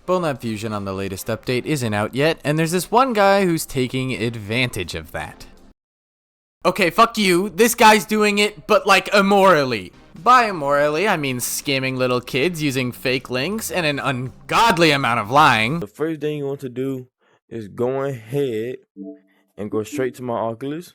Bonelab Fusion on the latest update isn't out yet, and there's this one guy who's taking advantage of that. Okay, fuck you, this guy's doing it, but like immorally. By immorally, I mean scamming little kids using fake links and an ungodly amount of lying. The first thing you want to do is go ahead and go straight to my Oculus.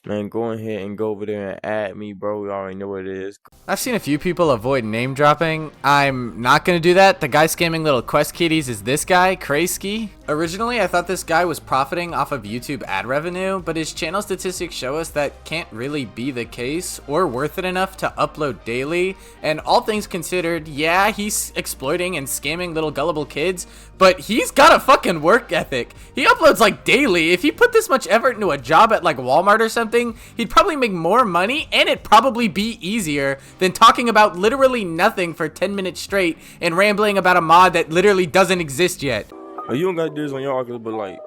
Man, go ahead and go over there and add me, bro. You already know what it is. I've seen a few people avoid name dropping. I'm not gonna do that. The guy scamming little quest kitties is this guy, Kraski. Originally, I thought this guy was profiting off of YouTube ad revenue, but his channel statistics show us that can't really be the case or worth it enough to upload daily. And all things considered, yeah, he's exploiting and scamming little gullible kids, but he's got a fucking work ethic. He uploads like daily. If he put this much effort into a job at like Walmart or something, he'd probably make more money, and it'd probably be easier than talking about literally nothing for 10 minutes straight and rambling about a mod that literally doesn't exist yet. You don't gotta do this on your Oculus, but like,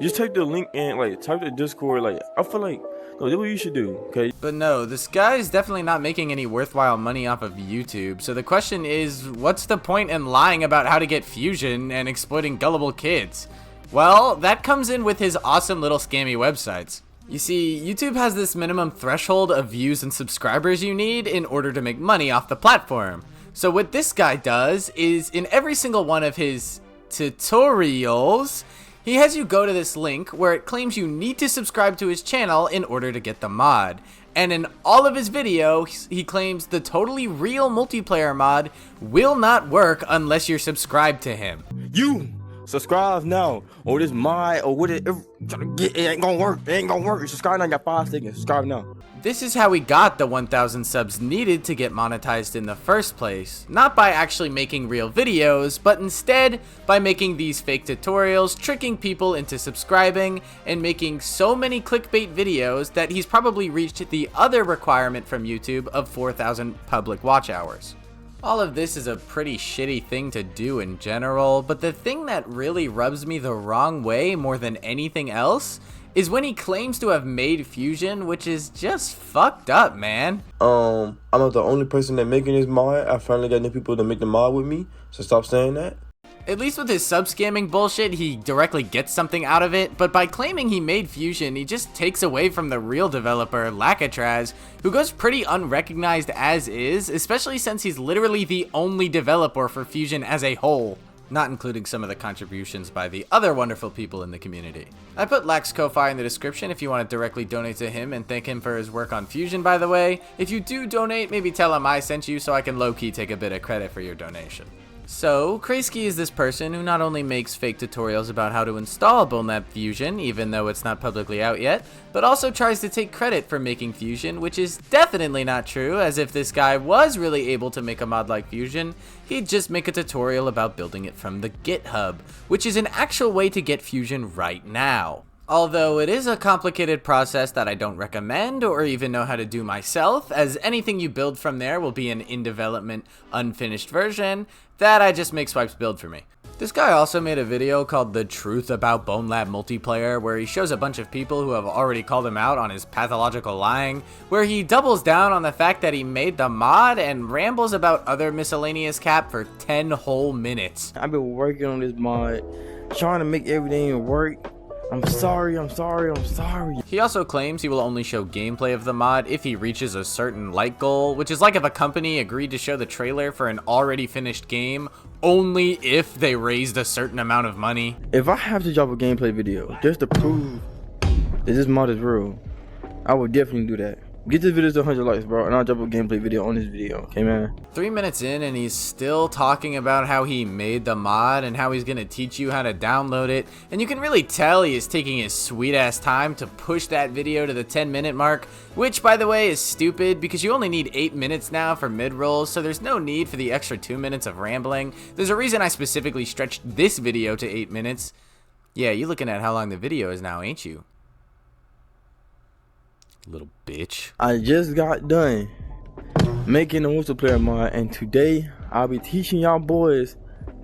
just take the link and like type the Discord. Like, I feel like that's what you should do, okay? But no, this guy is definitely not making any worthwhile money off of YouTube. So the question is, what's the point in lying about how to get Fusion and exploiting gullible kids? Well, that comes in with his awesome little scammy websites. You see, YouTube has this minimum threshold of views and subscribers you need in order to make money off the platform. So what this guy does is, in every single one of his tutorials, he has you go to this link where it claims you need to subscribe to his channel in order to get the mod. And in all of his videos, he claims the totally real multiplayer mod will not work unless you're subscribed to him. You subscribe now, or this mod, or what it ain't gonna work. It ain't gonna work. You subscribe now, you got 5 seconds. Subscribe now. This is how we got the 1,000 subs needed to get monetized in the first place. Not by actually making real videos, but instead by making these fake tutorials, tricking people into subscribing, and making so many clickbait videos that he's probably reached the other requirement from YouTube of 4,000 public watch hours. All of this is a pretty shitty thing to do in general, but the thing that really rubs me the wrong way more than anything else is when he claims to have made Fusion, which is just fucked up, man. I'm not the only person that making this mod. I finally got new people to make the mod with me, so stop saying that. At least with his sub-scamming bullshit, he directly gets something out of it, but by claiming he made Fusion, he just takes away from the real developer, Lakatrazz, who goes pretty unrecognized as is, especially since he's literally the only developer for Fusion as a whole, not including some of the contributions by the other wonderful people in the community. I put Lak's Kofi in the description if you want to directly donate to him and thank him for his work on Fusion, by the way. If you do donate, maybe tell him I sent you so I can low-key take a bit of credit for your donation. So, Kraski is this person who not only makes fake tutorials about how to install Bonelab Fusion, even though it's not publicly out yet, but also tries to take credit for making Fusion, which is definitely not true, as if this guy was really able to make a mod like Fusion, he'd just make a tutorial about building it from the GitHub, which is an actual way to get Fusion right now. Although it is a complicated process that I don't recommend or even know how to do myself, as anything you build from there will be an in-development, unfinished version that I just make swipez build for me. This guy also made a video called The Truth About Bonelab Multiplayer, where he shows a bunch of people who have already called him out on his pathological lying, where he doubles down on the fact that he made the mod and rambles about other miscellaneous cap for 10 whole minutes. I've been working on this mod, trying to make everything work. I'm sorry. He also claims he will only show gameplay of the mod if he reaches a certain like goal, which is like if a company agreed to show the trailer for an already finished game only if they raised a certain amount of money. If I have to drop a gameplay video just to prove that this mod is real, I would definitely do that. Get this video to 100 likes, bro, and I'll drop a gameplay video on this video, okay, man? 3 minutes in and he's still talking about how he made the mod and how he's gonna teach you how to download it, and you can really tell he is taking his sweet ass time to push that video to the 10-minute mark, which, by the way, is stupid because you only need 8 minutes now for mid-rolls, so there's no need for the extra 2 minutes of rambling. There's a reason I specifically stretched this video to 8 minutes. Yeah, you're looking at how long the video is now, ain't you? Little bitch. I just got done making a multiplayer mod, and today I'll be teaching y'all boys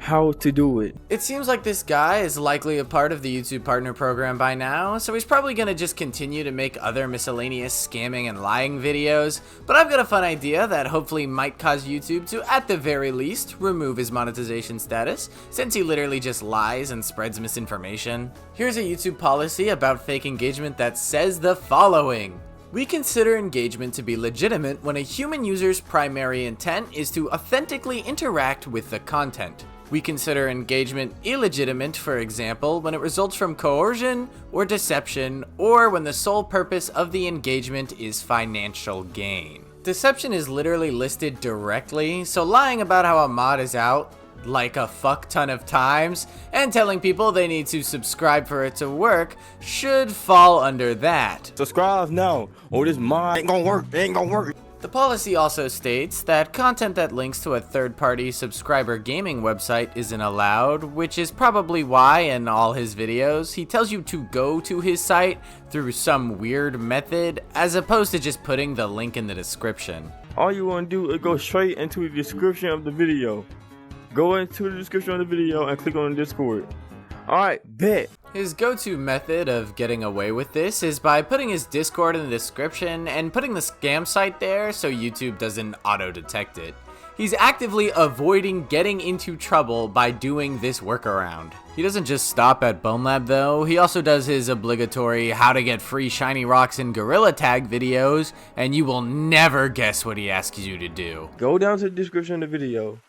how to do it. It seems like this guy is likely a part of the YouTube Partner Program by now, so he's probably gonna just continue to make other miscellaneous scamming and lying videos, but I've got a fun idea that hopefully might cause YouTube to, at the very least, remove his monetization status, since he literally just lies and spreads misinformation. Here's a YouTube policy about fake engagement that says the following. We consider engagement to be legitimate when a human user's primary intent is to authentically interact with the content. We consider engagement illegitimate, for example, when it results from coercion or deception, or when the sole purpose of the engagement is financial gain. Deception is literally listed directly, so lying about how a mod is out like a fuck ton of times and telling people they need to subscribe for it to work should fall under that. Subscribe now, or this mod ain't gonna work. It ain't gonna work. The policy also states that content that links to a third-party subscriber gaming website isn't allowed, which is probably why in all his videos he tells you to go to his site through some weird method as opposed to just putting the link in the description. All you wanna do is go straight into the description of the video. Go into the description of the video and click on the Discord. Alright, bet. His go-to method of getting away with this is by putting his Discord in the description and putting the scam site there so YouTube doesn't auto-detect it. He's actively avoiding getting into trouble by doing this workaround. He doesn't just stop at Bonelab though, he also does his obligatory how to get free shiny rocks and gorilla tag videos, and you will never guess what he asks you to do. Go down to the description of the video.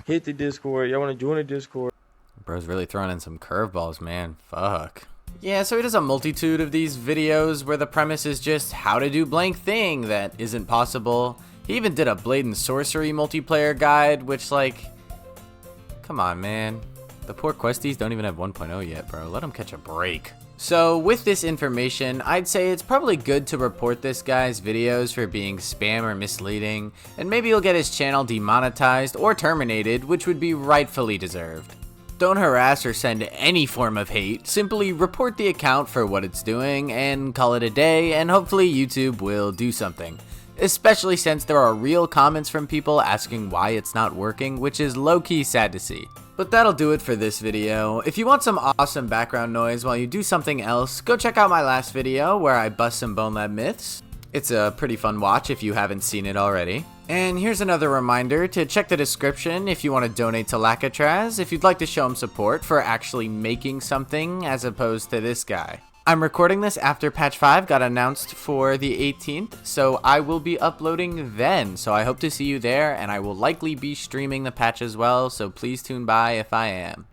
Hit the Discord. Y'all want to join the Discord? Bro's really throwing in some curveballs, man. Fuck. Yeah, so he does a multitude of these videos where the premise is just how to do blank thing that isn't possible. He even did a Blade and Sorcery multiplayer guide, which, like, come on, man. The poor questies don't even have 1.0 yet, bro. Let them catch a break. So with this information, I'd say it's probably good to report this guy's videos for being spam or misleading, and maybe he'll get his channel demonetized or terminated, which would be rightfully deserved. Don't harass or send any form of hate, simply report the account for what it's doing and call it a day, and hopefully YouTube will do something. Especially since there are real comments from people asking why it's not working, which is low-key sad to see. But that'll do it for this video. If you want some awesome background noise while you do something else, go check out my last video where I bust some Bonelab myths. It's a pretty fun watch if you haven't seen it already. And here's another reminder to check the description if you want to donate to Lakatrazz if you'd like to show him support for actually making something as opposed to this guy. I'm recording this after patch 5 got announced for the 18th, so I will be uploading then. So I hope to see you there, and I will likely be streaming the patch as well, so please tune by if I am.